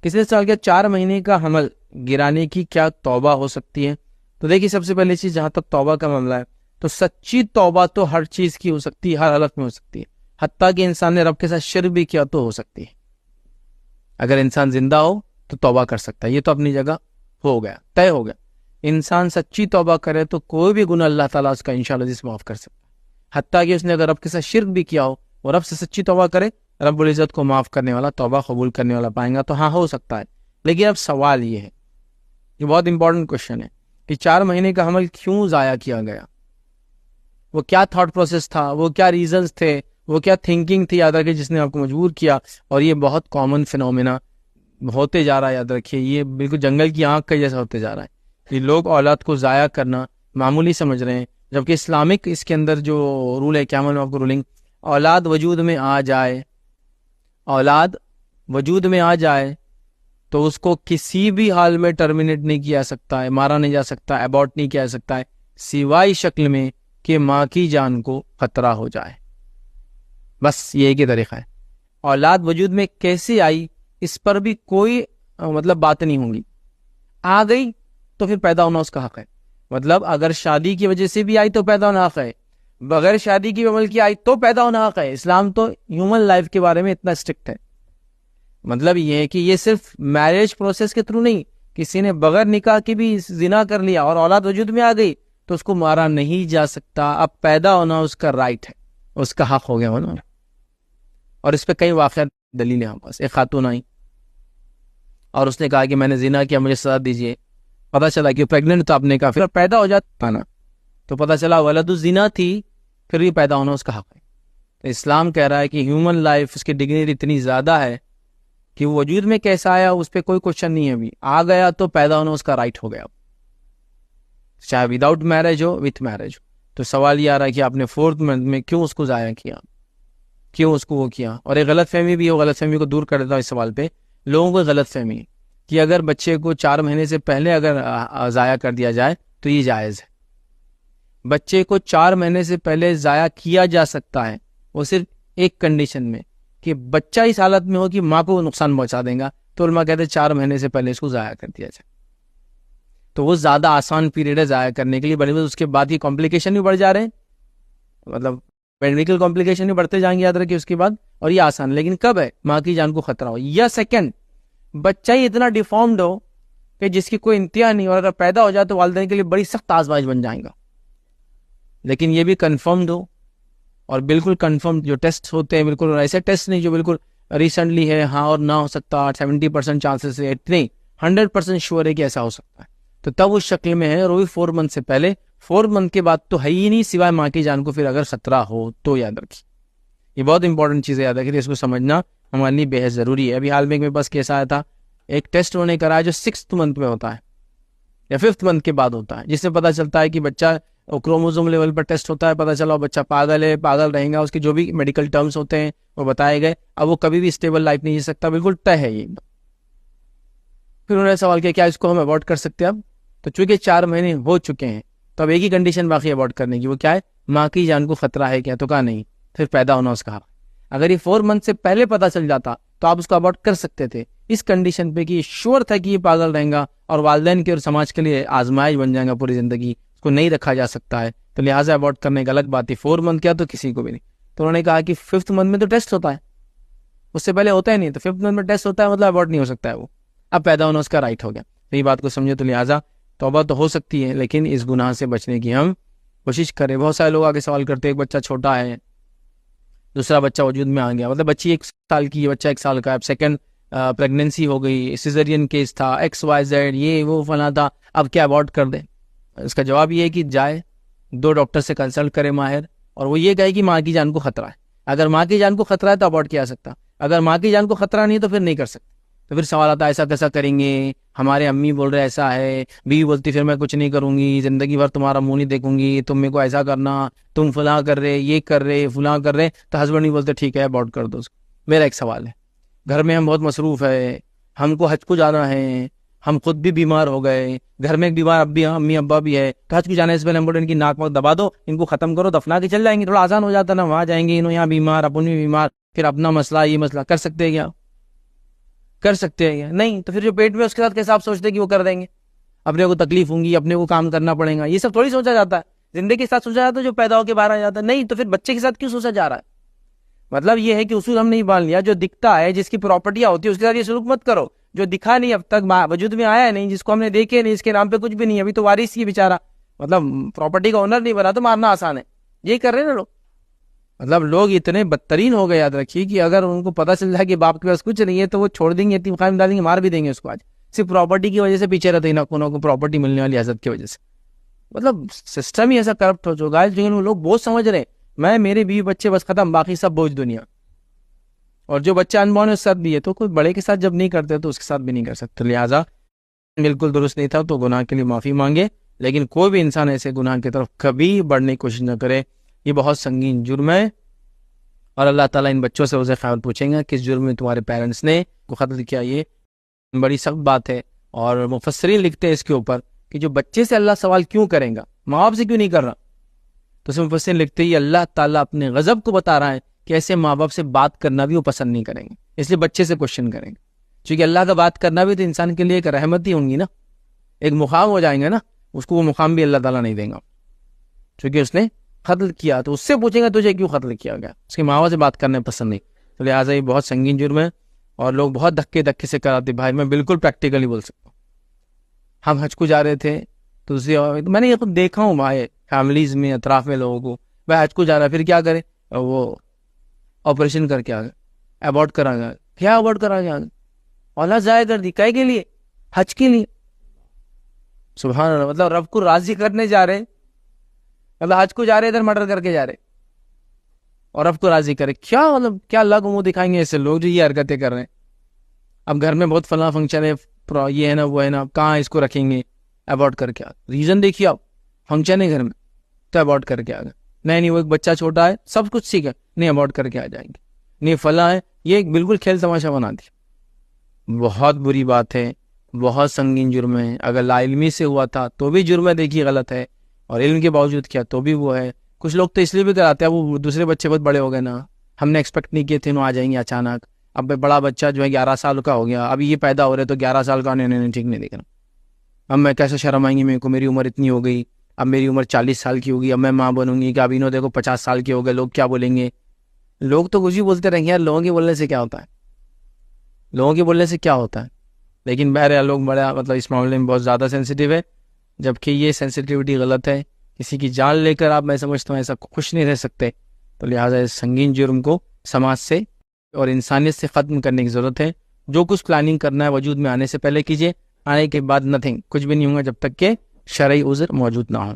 किसी ने सवाल किया 4 महीने का हमल गिराने की क्या तौबा हो सकती है? तो देखिए, सबसे पहली चीज, जहां तक तौबा का मामला है तो सच्ची तौबा तो हर चीज की हो सकती है, हर हालत में हो सकती है। हत्ता कि इंसान ने रब के साथ शिर्क भी किया तो हो सकती है। अगर इंसान जिंदा हो तो तौबा कर सकता है, ये तो अपनी जगह हो गया, तय हो गया। इंसान सच्ची तौबा करे तो कोई भी गुनाह अल्लाह ताला उसका इंशाअल्लाह जिस माफ कर सकता है। हत्ता कि उसने अगर रब के साथ शिर्क भी किया हो और रब से सच्ची तौबा करे, रब्बुल इज्जत को माफ करने वाला, तौबा कबूल करने वाला पाएंगा, तो हाँ हो सकता है। लेकिन अब सवाल ये है, ये बहुत इंपॉर्टेंट क्वेश्चन है कि 4 महीने का हमल क्यों जाया किया गया? वो क्या थॉट प्रोसेस था, वो क्या रीजंस थे, वो क्या थिंकिंग थी, याद रखिए, जिसने आपको मजबूर किया। और ये बहुत कॉमन फिनोमेना होते जा रहा है, याद रखिए, ये बिल्कुल जंगल की आंख का जैसा होते जा रहा है कि लोग औलाद को जाया करना मामूली समझ रहे हैं, जबकि इस्लामिक इसके अंदर जो रूल है, क्या मालूम आपको रूलिंग, औलाद वजूद में आ जाए, औलाद वजूद में आ जाए तो उसको किसी भी हाल में टर्मिनेट नहीं किया सकता है, मारा नहीं जा सकता, अबॉर्ट नहीं किया जा सकता है, सिवाय शक्ल में कि माँ की जान को खतरा हो जाए। बस ये एक ही तरीका है। औलाद वजूद में कैसे आई इस पर भी कोई मतलब बात नहीं होगी। आ गई तो फिर पैदा होना उसका हक है। मतलब अगर शादी की वजह से भी आई तो पैदा होना हक है, बगैर शादी की अमल की आई तो पैदा होना हक है। इस्लाम तो ह्यूमन लाइफ के बारे में इतना स्ट्रिक्ट है। मतलब ये है कि ये सिर्फ मैरिज प्रोसेस के थ्रू नहीं, किसी ने बगैर निकाह के भी जिना कर लिया और औलाद वजूद में आ गई तो उसको मारा नहीं जा सकता। अब पैदा होना उसका राइट है, उसका हक हो गया होना। और इस पे कई वाक़या दलील है हमारे पास। एक खातून आई और उसने कहा कि मैंने जिना किया, मुझे सजा दीजिए। पता चला कि प्रेग्नेंट, तो आपने कहा फिर पैदा हो जाता ना, तो पता चला वलदु जिना थी, फिर भी पैदा होना उसका हक है। तो इस्लाम कह रहा है कि ह्यूमन लाइफ, उसकी डिग्निटी इतनी ज्यादा है कि वो वजूद में कैसा आया उस पर कोई क्वेश्चन नहीं है। अभी आ गया तो पैदा होना उसका राइट हो गया, चाहे विदाउट मैरिज हो विथ मैरिज हो। तो सवाल ये आ रहा है कि आपने 4th मंथ में क्यों उसको जाया किया, क्यों उसको वो किया? और एक गलत फहमी भी हो, गलत फहमी को दूर कर देता हूँ इस सवाल पे। लोगों को गलत फहमी है कि अगर बच्चे को 4 महीने से पहले अगर जाया कर दिया जाए तो ये जायज़ है। बच्चे को 4 महीने से पहले जाया किया जा सकता है, वो सिर्फ एक कंडीशन में, कि बच्चा इस हालत में हो कि माँ को नुकसान पहुंचा देगा, तो उलमा कहते हैं 4 महीने से पहले इसको जाया कर दिया जाए। तो वो ज्यादा आसान पीरियड है जाया करने के लिए, बल्कि उसके बाद ही कॉम्प्लिकेशन भी बढ़ जा रहे हैं, मतलब मेडिकल कॉम्प्लिकेशन भी बढ़ते जाएंगे, याद रखिए उसके बाद। और ये आसान, लेकिन कब है? माँ की जान को खतरा हो, या सेकंड बच्चा ही इतना डिफॉर्म्ड हो कि जिसकी कोई इंतहा नहीं, और अगर पैदा हो जाए तो वालिदैन के लिए बड़ी सख्त आजमाइश बन जाएगा। लेकिन ये भी कंफर्म्ड हो, और बिल्कुल कंफर्म जो टेस्ट होते हैं, बिल्कुल ऐसे टेस्ट नहीं जो बिल्कुल रिसेंटली है, हाँ और ना हो सकता, 70% चांसेस है, नहीं 100% श्योर है कि ऐसा हो सकता है। तो तब उस शक्ल में है, और वो भी 4 मंथ से पहले। 4 मंथ के बाद तो है ही नहीं, सिवाय माँ की जान को फिर अगर खतरा हो तो। याद रखिए, ये बहुत इंपॉर्टेंट चीज़ है, याद रखिए, इसको समझना हमारे लिए बेहद ज़रूरी है। अभी हाल में मेरे पास केस आया था, एक टेस्ट उन्होंने कराया जो 6th मंथ में होता है या 5th मंथ के बाद होता है, जिससे पता चलता है कि बच्चा, क्रोमोसोम लेवल पर टेस्ट होता है, पता चला बच्चा पागल है, पागल रहेगा, उसके जो भी मेडिकल टर्म्स होते हैं वो बताए गए। अब वो कभी भी स्टेबल लाइफ नहीं जी सकता, बिल्कुल तय है ये। फिर उन्होंने सवाल किया क्या इसको हम अबॉर्ट कर सकते हैं? अब तो चूंकि 4 महीने हो चुके हैं, तो अब एक ही कंडीशन बाकी अबॉर्ट करने की, वो क्या है? माँ की जान को खतरा है क्या? तो कहा नहीं, फिर पैदा होना उसका। अगर ये 4 मंथ से पहले पता चल जाता तो आप उसको अबॉर्ट कर सकते थे, इस कंडीशन पे कि श्योर था कि ये पागल रहेगा और वालिदैन के और समाज के लिए आजमाइश बन जाएगा पूरी जिंदगी, इसको नहीं रखा जा सकता है, तो लिहाजा अबॉर्ट करने की अलग बात थी। 4 मंथ क्या तो किसी को भी नहीं। तो उन्होंने कहा कि 5th मंथ में तो टेस्ट होता है, उससे पहले होता ही नहीं, तो 5th मंथ में टेस्ट होता है, मतलब अबॉर्ट नहीं हो सकता है वो। अब पैदा होना उसका राइट हो गया। तो ये बात को समझे, तो लिहाजा तौबा तो हो सकती है, लेकिन इस गुनाह से बचने की हम कोशिश करें। बहुत सारे लोग आगे सवाल करते हैं, एक बच्चा छोटा है, दूसरा बच्चा वजूद में आ गया, मतलब बच्ची 1 साल की है, बच्चा 1 साल का है, अब सेकंड प्रेगनेंसी हो गई, सिजेरियन केस था, XYZ ये वो फला था, अब क्या अबॉर्ट कर दे? इसका जवाब ये है कि जाए 2 डॉक्टर से कंसल्ट करे माहिर, और वो ये कहे कि माँ की जान को खतरा है। अगर माँ की जान को खतरा है तो अबॉर्ट किया जा सकता, अगर माँ की जान को खतरा नहीं तो फिर नहीं कर सकते। तो फिर सवाल आता है ऐसा कैसा करेंगे, हमारे अम्मी बोल रहे ऐसा है, बीवी बोलती फिर मैं कुछ नहीं करूंगी, जिंदगी भर तुम्हारा मुंह नहीं देखूंगी, तुम मेरे को ऐसा करना, तुम फुला कर रहे, ये कर रहे, फुला कर रहे, तो हस्बैंड नहीं बोलते ठीक है अबॉर्ट कर दो उसको। मेरा एक सवाल है, घर में हम बहुत मसरूफ है, हमको हज को जाना है, हम खुद भी बीमार हो गए, घर में एक बीमार अब्बी अम्मी अब्बा भी है, तो हज को जाने से पहले हम बोले इनकी नाक वाक दबा दो, इनको खत्म करो, दफना के चल जाएंगे, थोड़ा आसान हो जाता ना, वहां जाएंगे इन्हों यहाँ बीमार, अपन भी बीमार, फिर अपना मसला ये मसला। कर सकते हैं क्या? कर सकते हैं? नहीं। तो फिर जो पेट में उसके साथ कैसे आप सोचते हैं कि वो कर देंगे? अपने को तकलीफ होंगी, अपने को काम करना पड़ेगा, ये सब थोड़ी सोचा जाता है। जिंदगी के साथ सोचा जाता है, जो पैदा होकर बाहर आ जाता है। नहीं, तो फिर बच्चे के साथ क्यों सोचा जा रहा है? मतलब ये है कि उसूल हमने बांध लिया, जो दिखता है, जिसकी प्रॉपर्टियां होती है, उसके साथ ये सलूक मत करो। जो दिखा नहीं, अब तक वजूद में आया नहीं, जिसको हमने देखे नहीं, इसके नाम पे कुछ भी नहीं, अभी तो वारिस ही बेचारा, मतलब प्रॉपर्टी का ओनर नहीं बना, तो मारना आसान है। ये कर रहे हैं ना लोग। मतलब लोग इतने बदतरीन हो गए, याद रखिए, कि अगर उनको पता चल जाए कि बाप के पास कुछ नहीं है, तो वो छोड़ देंगे, यतीम खाने में डालेंगे, मार भी देंगे उसको। आज सिर्फ प्रॉपर्टी की वजह से पीछे रहते हैं, कोनों को प्रॉपर्टी मिलने वाली हजरत की वजह से। मतलब सिस्टम ही ऐसा करप्ट हो चुका है, लेकिन लोग बहुत समझ रहे हैं, मैं मेरे बीवी बच्चे बस खत्म, बाकी सब बोझ दुनिया। और जो बच्चा अनबॉर्न है उसके साथ भी है, तो कोई बड़े के साथ जब नहीं करते तो उसके साथ भी नहीं कर सकते। लिहाजा बिल्कुल दुरुस्त नहीं था, तो गुनाह के लिए माफ़ी मांगे, लेकिन कोई भी इंसान ऐसे गुनाह की तरफ कभी बढ़ने की कोशिश न करे। ये बहुत संगीन जुर्म है, और अल्लाह ताला इन बच्चों से उसे ख्याल पूछेंगे किस जुर्म में तुम्हारे पेरेंट्स ने को कत्ल किया। ये बड़ी सख्त बात है, और मुफस्सरीन लिखते हैं इसके ऊपर कि जो बच्चे से अल्लाह सवाल क्यों करेगा, माँ बाप से क्यों नहीं कर रहा, तो उसमें मुफस्सरीन लिखते हैं अल्लाह ताला अपने गजब को बता रहा है कि ऐसे माँ बाप से बात करना भी वो पसंद नहीं करेंगे, इसलिए बच्चे से क्वेश्चन करेंगे। क्योंकि अल्लाह का बात करना भी तो इंसान के लिए एक रहमत ही होंगी ना, एक मुकाम हो जाएंगे ना, उसको वो मुकाम भी अल्लाह ताला नहीं देगा, क्योंकि उसने कत्ल किया। तो उससे पूछेंगे तुझे क्यों कत्ल किया गया, उसके माँ बाप से बात करने पसंद नहीं। तो लिहाजा ये बहुत संगीन जुर्म है, और लोग बहुत धक्के धक्के से कराते। भाई मैं बिल्कुल प्रैक्टिकली बोल सकता हूँ, हम हज को जा रहे थे, तो मैंने ये तो देखा हूँ भाई, फैमिलीज में, अतराफ में लोगों को, भाई हज को जा रहा है, फिर क्या करे, वो ऑपरेशन करके आ गए, अबॉर्ट करा गया। क्या अबॉर्ट करा गया? औलाद जाया कर दी, काय के लिए? हज के लिए। सुभान अल्लाह, मतलब रब को राजी करने जा रहे, मतलब हज को जा रहे, इधर मर्डर करके जा रहे, और रब को राजी करे। क्या मतलब, क्या लग मुंह दिखाएंगे ऐसे लोग जो ये हरकतें कर रहे हैं? अब घर में बहुत फला फंक्शन है, ये है ना, वो है ना, कहाँ इसको रखेंगे, अबॉर्ट करके आ। रीजन देखिए आप, फंक्शन है घर में, तो अबॉर्ट करके आ गए। नहीं वो एक बच्चा छोटा है, सब कुछ सीखा, नहीं अबॉर्ट करके आ जाएंगे, नहीं फला है, ये बिल्कुल खेल तमाशा बना दिया। बहुत बुरी बात है, बहुत संगीन जुर्म है। अगर लाइल्मी से हुआ था तो भी जुर्म है, देखिए गलत है, और इल्म के बावजूद किया तो भी वो है। कुछ लोग तो इसलिए भी कराते हैं, वो दूसरे बच्चे बहुत बड़े हो गए ना, हमने एक्सपेक्ट नहीं किए थे, वो आ जाएंगे अचानक। अब बड़ा बच्चा जो है 11 साल का हो गया, अभी ये पैदा हो रहे, तो 11 साल का नहीं ठीक नहीं दिख रहा। अब मैं कैसे शर्म आएंगी मेरे को, मेरी उम्र इतनी हो गई, अब मेरी उम्र 40 साल की होगी, अब मैं माँ बनूंगी, कि अब इन्हों देखो 50 साल के हो गए, लोग क्या बोलेंगे? लोग तो कुछ भी बोलते रहेंगे यार, लोगों के बोलने से क्या होता है, लोगों के बोलने से क्या होता है। लेकिन बहरहाल लोग बड़ा, मतलब इस मामले में बहुत ज़्यादा सेंसिटिव है, जबकि ये सेंसिटिविटी गलत है। किसी की जान लेकर आप, मैं समझता हूँ, ऐसा खुश नहीं रह सकते। तो लिहाजा इस संगीन जुर्म को समाज से और इंसानियत से ख़त्म करने की ज़रूरत है। जो कुछ प्लानिंग करना है वजूद में आने से पहले कीजिए, आने के बाद नथिंग, कुछ भी नहीं होगा जब तक के शरई उज़्र मौजूद ना हो।